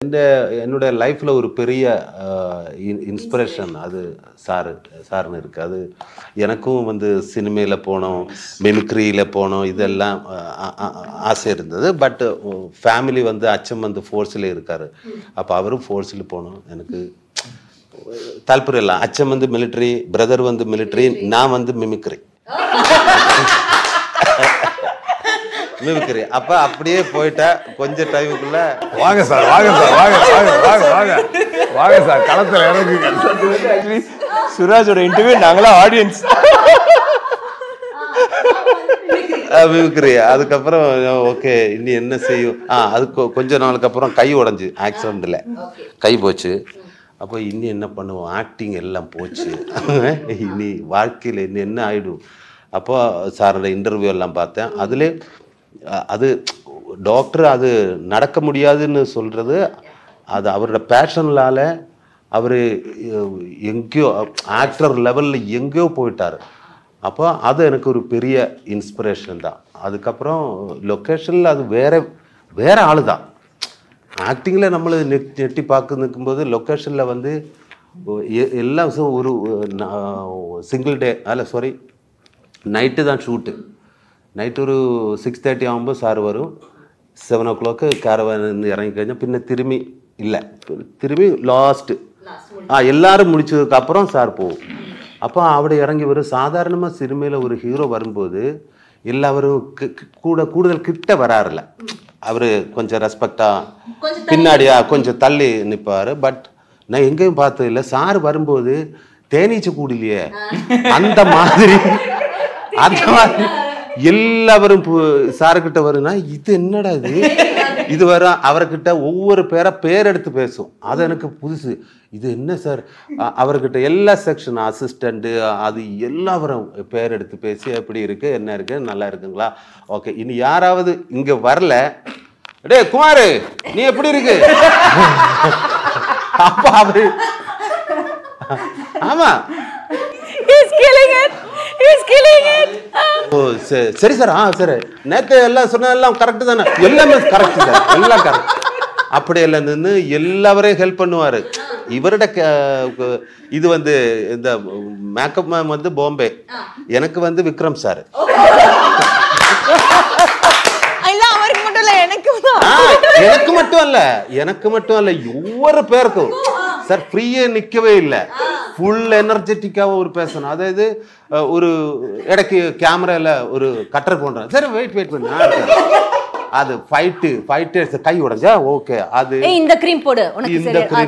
என்னோட லைஃப்ல ஒரு பெரிய இன்ஸ்பிரேஷன் அது சார்னு இருக்கு. அது எனக்கும் வந்து சினிமையில போனோம், மிமிக்ரியில போனோம், இதெல்லாம் ஆசை இருந்தது. பட் ஃபேமிலி வந்து அச்சம் வந்து ஃபோர்ஸில் இருக்காரு. அப்போ அவரும் ஃபோர்ஸில் போனோம். எனக்கு தால்பரியம் இல்லை. அச்சம் வந்து மிலிட்ரி, பிரதர் வந்து மிலிட்ரி, நான் வந்து மிமிக்ரி. மிமிக்ரி அப்ப அப்படியே போயிட்டா கொஞ்ச டைமுக்குள்ள வாங்க சார் வாங்க சார் வாங்க வாங்க வாங்க வாங்க வாங்க சார் களத்துல இறங்குங்க. சுராஜோட இன்டர்வியூ நாங்களா ஆடியன்ஸ். மிமிக்ரி அதுக்கப்புறம் ஓகே இனி என்ன செய்யும். அதுக்கு கொஞ்ச நாளுக்கு அப்புறம் கை உடஞ்சி ஆக்சிடென்ட்ல கை போச்சு. அப்போ இன்னும் என்ன பண்ணுவோம், ஆக்டிங் எல்லாம் போச்சு, இனி வாழ்க்கையில் இன்னும் என்ன ஆயிடும். அப்போ சாரோட இன்டர்வியூ எல்லாம் பார்த்தேன். அதுல அது டாக்டர் அது நடக்க முடியாதுன்னு சொல்றது அது அவரோட பேஷன்லால அவர் எங்கேயோ ஆக்டர் லெவலில் எங்கேயோ போயிட்டார். அப்போ அது எனக்கு ஒரு பெரிய இன்ஸ்பிரேஷன் தான். அதுக்கப்புறம் லொக்கேஷனில் அது வேற ஆளு தான். ஆக்டிங்கில் நம்மளை நெட்டி பார்க்க நிற்கும்போது லொக்கேஷனில் வந்து எல்லா ஒரு சிங்கிள் டே நைட்டு தான் ஷூட்டு. நைட்டு ஒரு 6:30 ஆகும்போது சார் வரும். 7 o'clock கேரவான் இறங்கி കഴിഞ്ഞാൽ பின்ன திரும்பி இல்லை, திரும்பி லாஸ்ட்டு எல்லாரும் முடிச்சதுக்கப்புறம் சார் போகும். அப்போ அப்படி இறங்கி வரும். சாதாரணமாக சினிமையில் ஒரு ஹீரோ வரும்போது எல்லாரும் கூடுதல் கிட்ட வராருல, அவர் கொஞ்சம் ரெஸ்பெக்டாக பின்னாடியா கொஞ்சம் தள்ளி நிற்பார். பட் நான் எங்கேயும் பார்த்தது இல்லை. சார் வரும்போது தேனீச்சு கூடலையே அந்த மாதிரி எல்லாரும் சாருக்கிட்ட வருனா இது என்னடா இது வரும். அவர்கிட்ட ஒவ்வொரு பேர் எடுத்து பேசும். அது எனக்கு புதுசு. இது என்ன சார், அவர்கிட்ட எல்லா செக்ஷன் அசிஸ்டண்ட்டு அது எல்லாரும் பேர் எடுத்து பேசி எப்படி இருக்கு, என்ன இருக்கு, நல்லா இருக்குங்களா, ஓகே இனி யாராவது இங்க வரல, டே குமாரு நீ எப்படி இருக்கு, அப்ப அவரு ஆமா சரி சார் சரி நேற்று எல்லாம் சொன்ன எல்லாம் கரெக்டு தானே, எல்லாமே கரெக்ட் சார், எல்லாம் கரெக்ட் அப்படி எல்லாம் நின்று எல்லாவரையும் ஹெல்ப் பண்ணுவார். இவரோட இது வந்து இந்த மேக்கப் மேம் வந்து பாம்பே, எனக்கு வந்து விக்ரம் சார். எனக்கு மட்டும் அல்ல ஒவ்வொரு பேருக்கும் சார் ஃப்ரீயே நிற்கவே இல்லை. ஃபுல் எனர்ஜெட்டிக்காக ஒரு பேசணும். அதாவது ஒரு இடைக்கு கேமரால ஒரு கட்டர் போடுறேன், சரி வெயிட் பண்ண அது ஃபைட்டு கை உடைஞ்சா ஓகே, அது இந்த க்ரீம்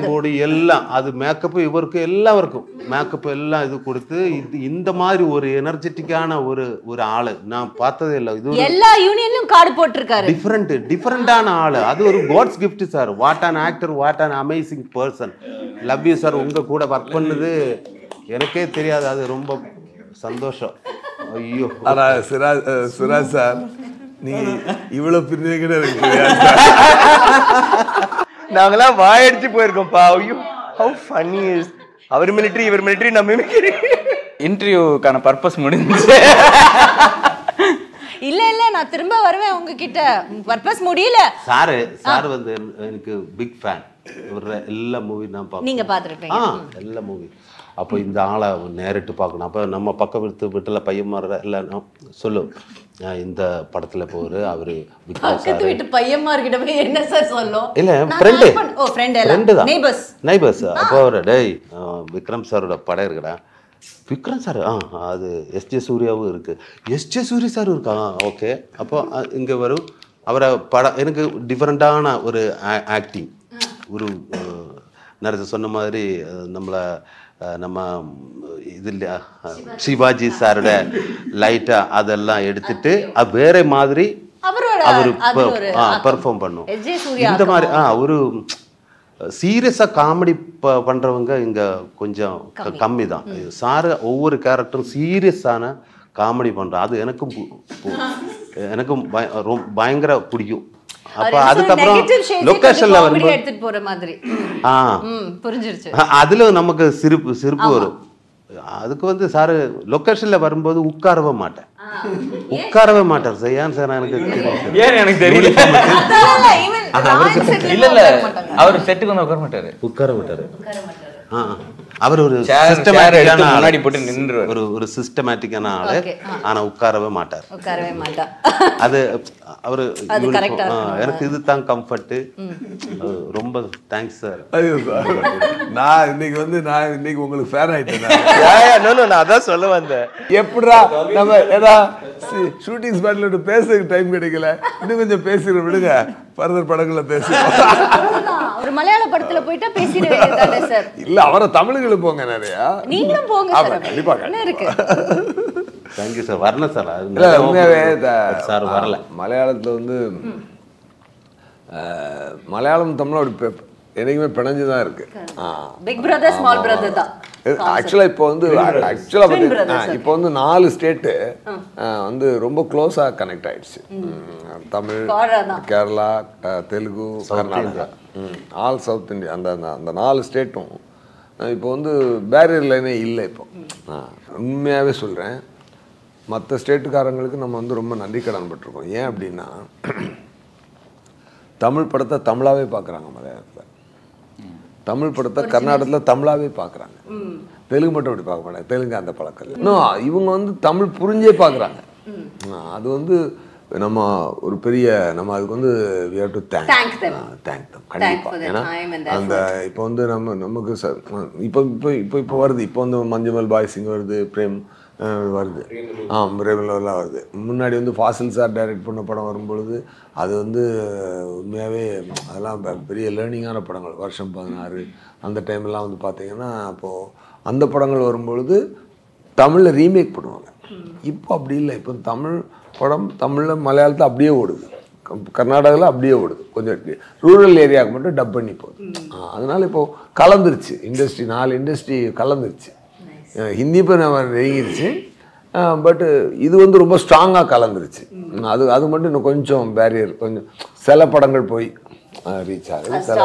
போடு எல்லாம் அது மேக்கப் இவருக்கு எல்லாருக்கும் மேக்கப் எல்லாம் இது கொடுத்து இந்த மாதிரி ஒரு எனர்ஜெட்டிக்கான ஒரு ஆளு நான் பார்த்ததே இல்லை. இது எல்லா யூனியன்லயும் கார்டு போட்டிருக்காரு. டிஃபரெண்டான ஆளு. அது ஒரு god's gift sir. What an actor, what an amazing person. Love you sir. உங்க கூட ஒர்க் பண்ணது எனக்கே தெரியாது, அது ரொம்ப சந்தோஷம். ஐயோ சுராஜ் சார் நீ இவ்வளவு பிரிஞ்சு நாங்களாம் வாயடிச்சு போயிருக்கோம்ப்பா. ஐயோ ஹவ் ஃபன்னி இஸ். அவர் மிலிட்டரி இவர் மிலிட்டரி நம்ம மிமிக்ரி. இன்டர்வியூக்கான பர்பஸ் முடிஞ்சுச்சு. இல்ல நான் திரும்ப வருவேன் உங்ககிட்ட. பர்பஸ் முடியல. சார் வந்து எனக்கு பிக் ஃபேன். இவர எல்லா மூவி நான் பார்ப்பேன். நீங்க பார்த்திருப்பீங்க எல்லா மூவி. அப்போ இந்த ஆளை நேரிட்டு பார்க்கணும். அப்போ நம்ம பக்கம் வீட்டில் பையன் மாதிரி எல்லாம் சொல்லும், இந்த படத்தில் போரு அவரு பக்கத்து வீட்டு பையன்மார்கிட்ட போய் என்ன சார் சொல்லும். இல்லை ஃப்ரெண்டு தான், நைபர்ஸ். அப்போ அவரு டேய் விக்ரம் சாரோட படம் இருக்குடா. விக்ரம் சார் அது எஸ்ஜே சூர்யாவும் இருக்கு, எஸ்ஜே சூர்யா சார் இருக்கா, ஓகே. அப்போ இங்கே வரும் அவரை படம். எனக்கு டிஃப்ரெண்டான ஒரு ஆக்டிங். ஒரு நிறைய சொன்ன மாதிரி நம்ம இது இல்லையா சிவாஜி சாரோட லைட்டா அதெல்லாம் எடுத்துட்டு வேற மாதிரி அவரு பெர்ஃபார்ம் பண்ணும். இந்த மாதிரி ஒரு சீரியஸா காமெடி பண்றவங்க இங்க கொஞ்சம் கம்மி தான். சார் ஒவ்வொரு கேரக்டரும் சீரியஸான காமெடி பண்றோம். அது எனக்கும் பயங்கர பிடிக்கும். அப்ப அதுக்கப்புறம் லொகேஷன்ல வரும்போது எடுத்துட்டு போற மாதிரி புரிஞ்சிருச்சு. அதுல நமக்கு சிரிப்பு வரும். அதுக்கு வந்து சார் லொகேஷன்ல வரும்போது உட்காரவே மாட்டேன். உட்காரவே மாட்டார் சார். ஏன் சார் எனக்கு தெரியும். ஏன் எனக்கு தெரியல. இல்ல இல்ல அவர் செட்டுக்கு வந்து உட்கார மாட்டாரு. உட்கார மாட்டாரு. அவர் ஒரு முன்னாடி போட்டு நின்றுவார். ஒரு சிஸ்டமேட்டிக்கான ஆளு. ஆனா உட்காரவே மாட்டார். அது அவரு எனக்கு இதுதான் கம்ஃபர்ட். ரொம்ப தேங்க்ஸ் சார். ஐயோ சார், நான் இன்னைக்கு உங்களுக்கு ஃபேன் ஆயிட்டேன். நான் அதான் சொல்ல வந்தேன். எப்படா நம்ம ஏதா ஷூட்டிங் ஸ்பாட்ல பேசுறதுக்கு டைம் கிடைக்கல, இன்னும் கொஞ்சம் பேசுற விடுங்க, ஃபர்தர் படங்களை பேசுவோம். ஒரு மலையாள படத்துல போயிட்டா பேசிட வேண்டியதானே சார். இல்ல அவரை தமிழுக்கு போங்க நிறைய. நீங்களும் போங்க சார். கண்டிப்பா என்ன இருக்கு. Thank you sir. வரணும் சார். உண்மையாவே சார் வரல. மலையாளத்துல வந்து மலையாளம் தமிழோட என்னைக்குமே பிணைஞ்சுதான் இருக்கு. பிக் பிரதர் ஸ்மால் பிரதர் தான். ஆக்சுவலா இப்போ வந்து இப்போ வந்து 4 ஸ்டேட்டு வந்து ரொம்ப க்ளோஸா கனெக்ட் ஆயிடுச்சு. Tamil, Kerala, Telugu, Karnataka, all south India, அந்த 4 ஸ்டேட்டும் இப்போ வந்து பேரியர் லைனே இல்லை. இப்போ உண்மையாகவே சொல்கிறேன், மற்ற ஸ்டேட்டுக்காரங்களுக்கு நம்ம வந்து ரொம்ப நன்றி கடன் பட்டிருக்கோம். ஏன் அப்படின்னா தமிழ் படத்தை தமிழாவே பார்க்குறாங்க, மலையாளத்தில் தமிழ் படத்தை கர்நாடகத்தில் தமிழாவே பார்க்குறாங்க, தெலுங்கு மட்டும் அப்படி பார்க்க மாட்டாங்க. தெலுங்கு அந்த பழக்கம் இன்னும் இவங்க வந்து தமிழ் புரிஞ்சே பார்க்குறாங்க. அது வந்து நம்ம ஒரு பெரிய நம்ம அதுக்கு வந்து we have to thank them கண்டிப்பாக. ஏன்னா அந்த இப்போ வந்து நமக்கு இப்போ வருது, இப்போ வந்து மஞ்சுமல் பாய் சிங் வருது, பிரேம் வருது, பிரேம்லாம் வருது. முன்னாடி வந்து ஃபாசில் சார் டைரக்ட் பண்ண படம் வரும்பொழுது அது வந்து உண்மையாகவே அதெல்லாம் பெரிய லேர்னிங்கான படங்கள். வருஷம் 16 அந்த டைம்லாம் வந்து பார்த்தீங்கன்னா அப்போது அந்த படங்கள் வரும்பொழுது தமிழில் ரீமேக் பண்ணுவாங்க. இப்போ அப்படி இல்லை. இப்போ தமிழ் படம் தமிழில் மலையாளத்தில் அப்படியே ஓடுது, கர்நாடகாவில் அப்படியே ஓடுது, கொஞ்சம் ரூரல் ஏரியாவுக்கு மட்டும் டப் பண்ணி போகுது. அதனால் இப்போது கலந்துருச்சு இண்டஸ்ட்ரி, 4 இண்டஸ்ட்ரி கலந்துருச்சு. ஹிந்தி இப்போ நம்ம நெருங்கிருச்சு, பட்டு இது வந்து ரொம்ப ஸ்ட்ராங்காக கலந்துருச்சு. அது மட்டும் இன்னும் கொஞ்சம் பேரியர், கொஞ்சம் சில படங்கள் போய் ரீச் ஆகுது, சில